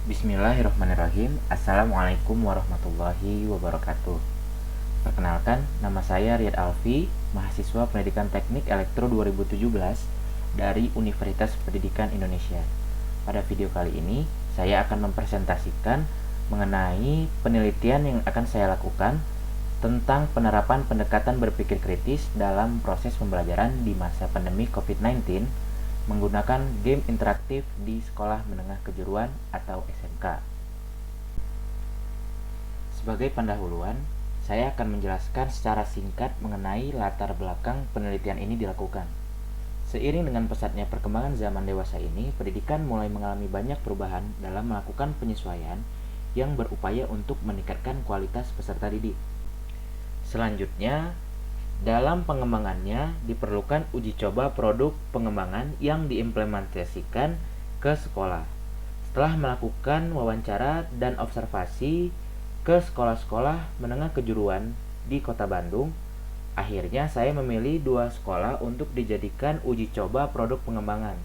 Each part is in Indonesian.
Bismillahirrahmanirrahim. Assalamualaikum warahmatullahi wabarakatuh. Perkenalkan, nama saya Riyad Alfi, mahasiswa Pendidikan Teknik Elektro 2017 dari Universitas Pendidikan Indonesia. Pada video kali ini, saya akan mempresentasikan mengenai penelitian yang akan saya lakukan tentang penerapan pendekatan berpikir kritis dalam proses pembelajaran di masa pandemi COVID-19 menggunakan game interaktif di sekolah menengah kejuruan atau SMK. Sebagai pendahuluan, saya akan menjelaskan secara singkat mengenai latar belakang penelitian ini dilakukan. Seiring dengan pesatnya perkembangan zaman dewasa ini, pendidikan mulai mengalami banyak perubahan dalam melakukan penyesuaian yang berupaya untuk meningkatkan kualitas peserta didik. Selanjutnya, dalam pengembangannya diperlukan uji coba produk pengembangan yang diimplementasikan ke sekolah. Setelah melakukan wawancara dan observasi ke sekolah-sekolah menengah kejuruan di Kota Bandung, akhirnya saya memilih 2 sekolah untuk dijadikan uji coba produk pengembangan.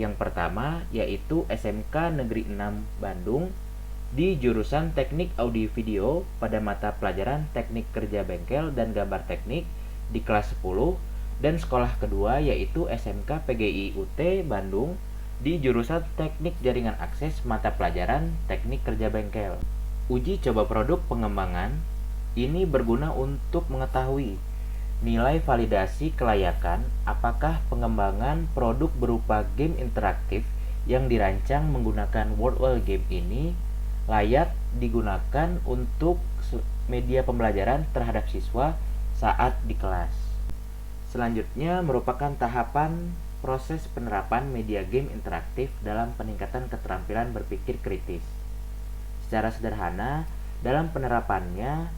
Yang pertama yaitu SMK Negeri 6 Bandung di jurusan Teknik Audio Video pada mata pelajaran Teknik Kerja Bengkel dan Gambar Teknik di kelas 10, dan sekolah kedua yaitu SMK PGI UT Bandung di jurusan Teknik Jaringan Akses mata pelajaran Teknik Kerja Bengkel. Uji coba produk pengembangan ini berguna untuk mengetahui nilai validasi kelayakan apakah pengembangan produk berupa game interaktif yang dirancang menggunakan Worldwell Game ini layak digunakan untuk media pembelajaran terhadap siswa saat di kelas. Selanjutnya merupakan tahapan proses penerapan media game interaktif dalam peningkatan keterampilan berpikir kritis. Secara sederhana, dalam penerapannya,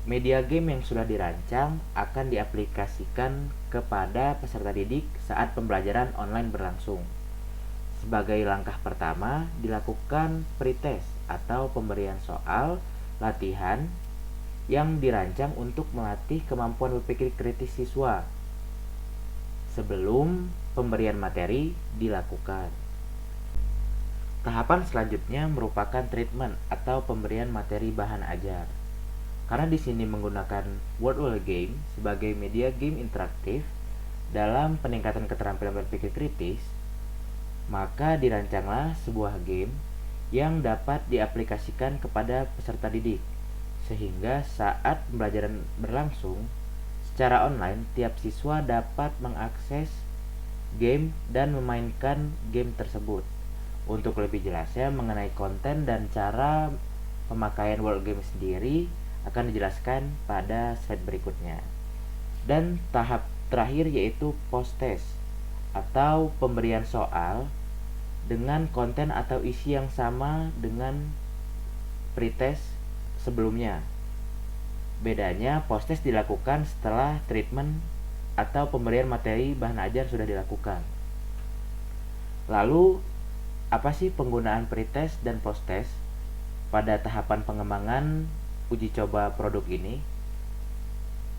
media game yang sudah dirancang akan diaplikasikan kepada peserta didik saat pembelajaran online berlangsung. Sebagai langkah pertama, dilakukan pretest atau pemberian soal latihan yang dirancang untuk melatih kemampuan berpikir kritis siswa sebelum pemberian materi dilakukan. Tahapan selanjutnya merupakan treatment atau pemberian materi bahan ajar. Karena di sini menggunakan Worldwell Game sebagai media game interaktif dalam peningkatan keterampilan berpikir kritis, maka dirancanglah sebuah game yang dapat diaplikasikan kepada peserta didik. Sehingga saat pembelajaran berlangsung secara online, tiap siswa dapat mengakses game dan memainkan game tersebut. Untuk lebih jelasnya mengenai konten dan cara pemakaian World Game sendiri akan dijelaskan pada slide berikutnya. Dan tahap terakhir yaitu post-test atau pemberian soal dengan konten atau isi yang sama dengan pretest sebelumnya. Bedanya, post-test dilakukan setelah treatment atau pemberian materi bahan ajar sudah dilakukan. Lalu, apa sih penggunaan pretest dan post-test pada tahapan pengembangan uji coba produk ini?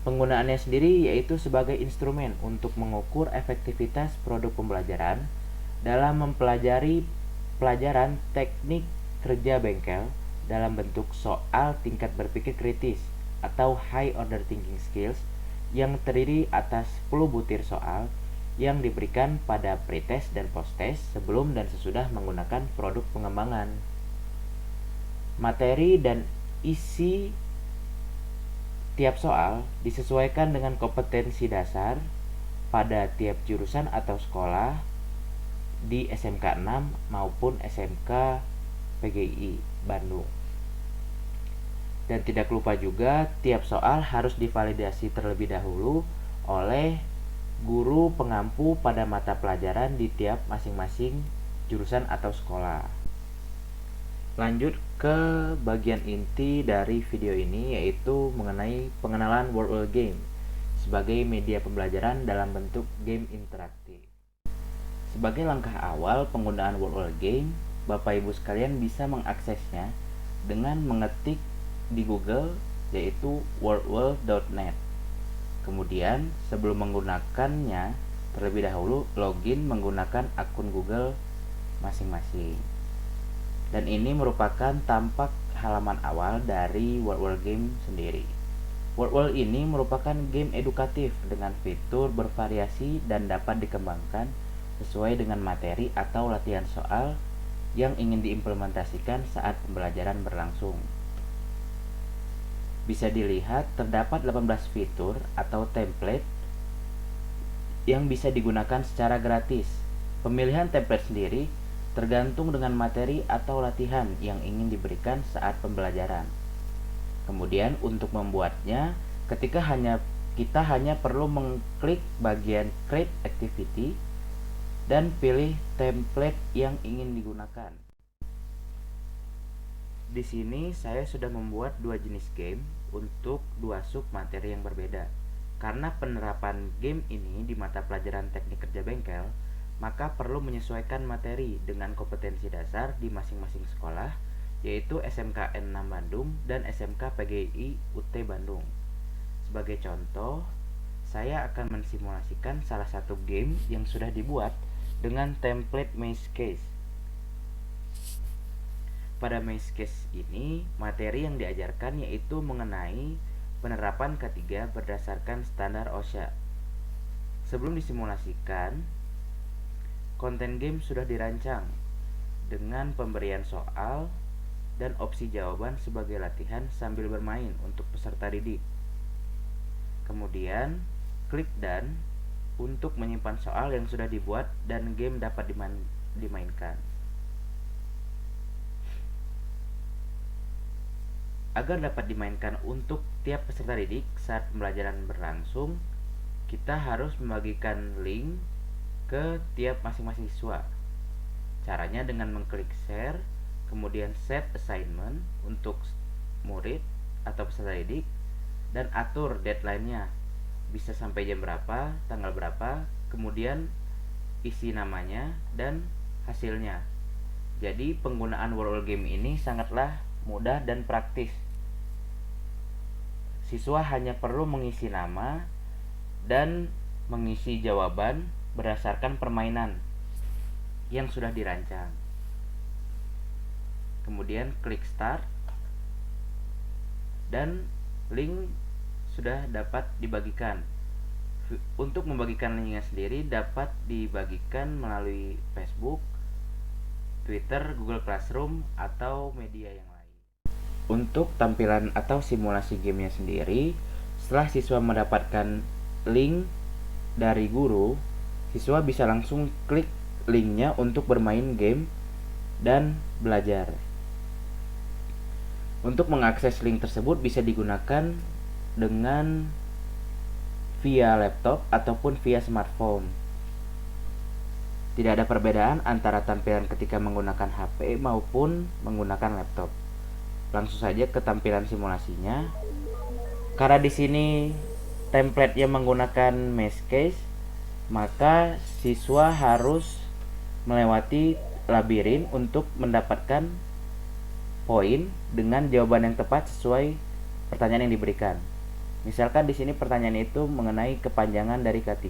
Penggunaannya sendiri yaitu sebagai instrumen untuk mengukur efektivitas produk pembelajaran dalam mempelajari pelajaran teknik kerja bengkel dalam bentuk soal tingkat berpikir kritis atau high order thinking skills yang terdiri atas 10 butir soal yang diberikan pada pretest dan posttest sebelum dan sesudah menggunakan produk pengembangan. Materi dan isi tiap soal disesuaikan dengan kompetensi dasar pada tiap jurusan atau sekolah di SMK 6 maupun SMK PGI Bandung. Dan tidak lupa juga tiap soal harus divalidasi terlebih dahulu oleh guru pengampu pada mata pelajaran di tiap masing-masing jurusan atau sekolah. Lanjut ke bagian inti dari video ini yaitu mengenai pengenalan Worldwell Game sebagai media pembelajaran dalam bentuk game interaktif. Sebagai langkah awal penggunaan Worldwell Game, Bapak Ibu sekalian bisa mengaksesnya dengan mengetik di Google yaitu worldwell.net. Kemudian sebelum menggunakannya, terlebih dahulu login menggunakan akun Google masing-masing. Dan ini merupakan tampak halaman awal dari World World Game sendiri. World World ini merupakan game edukatif dengan fitur bervariasi dan dapat dikembangkan sesuai dengan materi atau latihan soal yang ingin diimplementasikan saat pembelajaran berlangsung. Bisa dilihat terdapat 18 fitur atau template yang bisa digunakan secara gratis. Pemilihan template sendiri tergantung dengan materi atau latihan yang ingin diberikan saat pembelajaran. Kemudian untuk membuatnya, kita hanya perlu mengklik bagian Create Activity dan pilih template yang ingin digunakan. Di sini saya sudah membuat dua jenis game untuk dua sub materi yang berbeda. Karena penerapan game ini di mata pelajaran teknik kerja bengkel, maka perlu menyesuaikan materi dengan kompetensi dasar di masing-masing sekolah, yaitu SMKN 6 Bandung dan SMK PGI UT Bandung. Sebagai contoh, saya akan mensimulasikan salah satu game yang sudah dibuat dengan template Maze Case. Pada Maze Case ini, materi yang diajarkan yaitu mengenai penerapan ketiga berdasarkan standar OSHA. Sebelum disimulasikan, konten game sudah dirancang dengan pemberian soal dan opsi jawaban sebagai latihan sambil bermain untuk peserta didik. Kemudian, klik Done untuk menyimpan soal yang sudah dibuat dan game dapat dimainkan. Agar dapat dimainkan untuk tiap peserta didik saat pembelajaran berlangsung, kita harus membagikan link ke tiap masing-masing siswa. Caranya dengan mengklik share, kemudian set assignment untuk murid atau peserta didik, dan atur deadline-nya. Bisa sampai jam berapa, tanggal berapa, kemudian isi namanya dan hasilnya. Jadi penggunaan World Game ini sangatlah mudah dan praktis. Siswa hanya perlu mengisi nama dan mengisi jawaban berdasarkan permainan yang sudah dirancang. Kemudian klik start dan link sudah dapat dibagikan. Untuk membagikan linknya sendiri dapat dibagikan melalui Facebook, Twitter, Google Classroom, atau media yang lain. Untuk tampilan atau simulasi gamenya sendiri, setelah siswa mendapatkan link dari guru, siswa bisa langsung klik linknya untuk bermain game dan belajar. Untuk mengakses link tersebut bisa digunakan dengan via laptop ataupun via smartphone. Tidak ada perbedaan antara tampilan ketika menggunakan HP maupun menggunakan laptop. Langsung saja ke tampilan simulasinya. Karena di sini template-nya menggunakan Maze Case, maka siswa harus melewati labirin untuk mendapatkan poin dengan jawaban yang tepat sesuai pertanyaan yang diberikan. Misalkan di sini pertanyaan itu mengenai kepanjangan dari K3.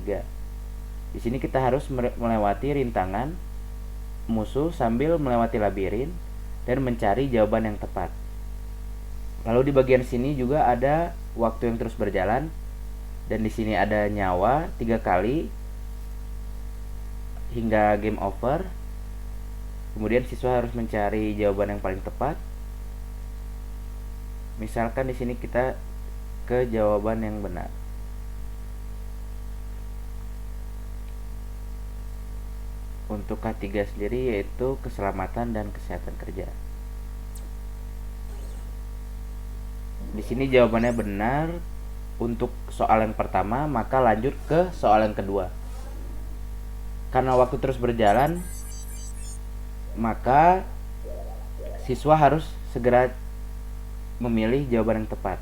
Di sini kita harus melewati rintangan musuh sambil melewati labirin dan mencari jawaban yang tepat. Lalu di bagian sini juga ada waktu yang terus berjalan, dan di sini ada nyawa 3 kali hingga game over. Kemudian siswa harus mencari jawaban yang paling tepat. Misalkan di sini kita ke jawaban yang benar. Untuk K3 sendiri yaitu keselamatan dan kesehatan kerja. Di sini jawabannya benar untuk soal yang pertama, maka lanjut ke soal yang kedua. Karena waktu terus berjalan, maka siswa harus segera memilih jawaban yang tepat.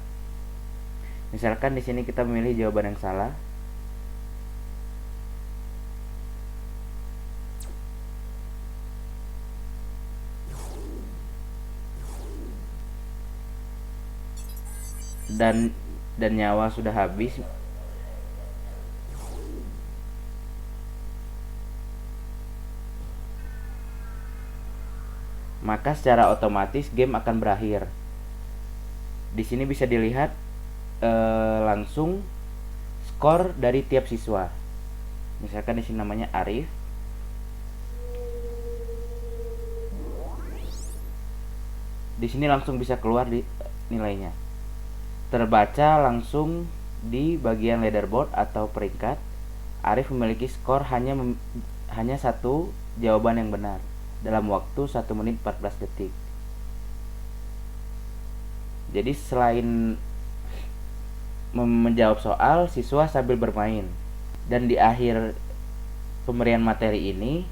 Misalkan di sini kita memilih jawaban yang salah. Dan nyawa sudah habis. maka secara otomatis game akan berakhir. Di sini bisa dilihat langsung skor dari tiap siswa. Misalkan di sini namanya Arif. Di sini langsung bisa keluar di nilainya. Terbaca langsung di bagian leaderboard atau peringkat. Arif memiliki skor hanya satu jawaban yang benar dalam waktu 1 menit 14 detik. Jadi selain menjawab soal, siswa sambil bermain. Dan di akhir pemberian materi ini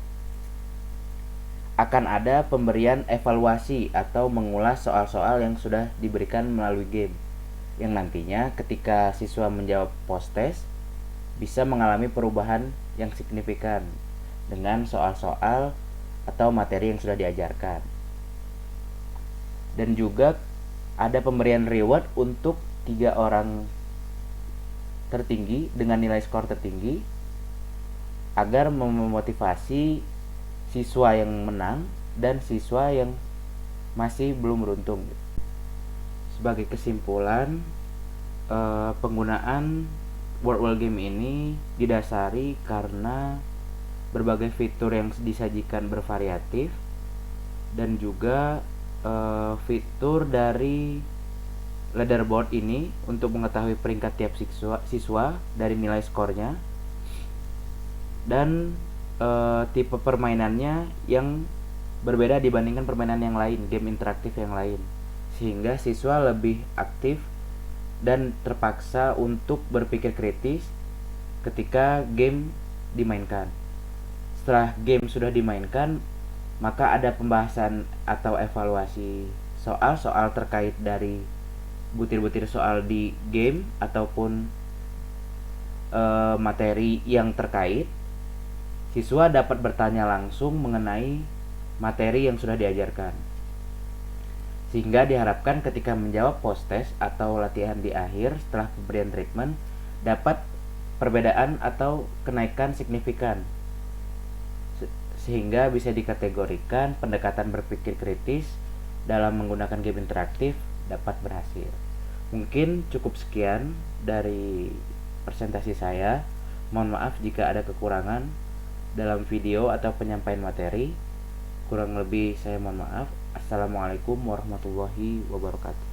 akan ada pemberian evaluasi atau mengulas soal-soal yang sudah diberikan melalui game, yang nantinya ketika siswa menjawab post test bisa mengalami perubahan yang signifikan dengan soal-soal atau materi yang sudah diajarkan. Dan juga ada pemberian reward untuk 3 orang tertinggi dengan nilai skor tertinggi agar memotivasi siswa yang menang dan siswa yang masih belum beruntung. Sebagai kesimpulan, penggunaan Word Game ini didasari karena berbagai fitur yang disajikan bervariatif dan juga fitur dari leaderboard ini untuk mengetahui peringkat tiap siswa dari nilai skornya, dan tipe permainannya yang berbeda dibandingkan permainan yang lain, game interaktif yang lain, sehingga siswa lebih aktif dan terpaksa untuk berpikir kritis ketika game dimainkan. Setelah game sudah dimainkan, maka ada pembahasan atau evaluasi soal-soal terkait dari butir-butir soal di game ataupun materi yang terkait. Siswa dapat bertanya langsung mengenai materi yang sudah diajarkan, sehingga diharapkan ketika menjawab post test atau latihan di akhir setelah pemberian treatment dapat perbedaan atau kenaikan signifikan, sehingga bisa dikategorikan pendekatan berpikir kritis dalam menggunakan game interaktif dapat berhasil. Mungkin cukup sekian dari presentasi saya. Mohon maaf jika ada kekurangan dalam video atau penyampaian materi. Kurang lebih saya mohon maaf. Assalamualaikum warahmatullahi wabarakatuh.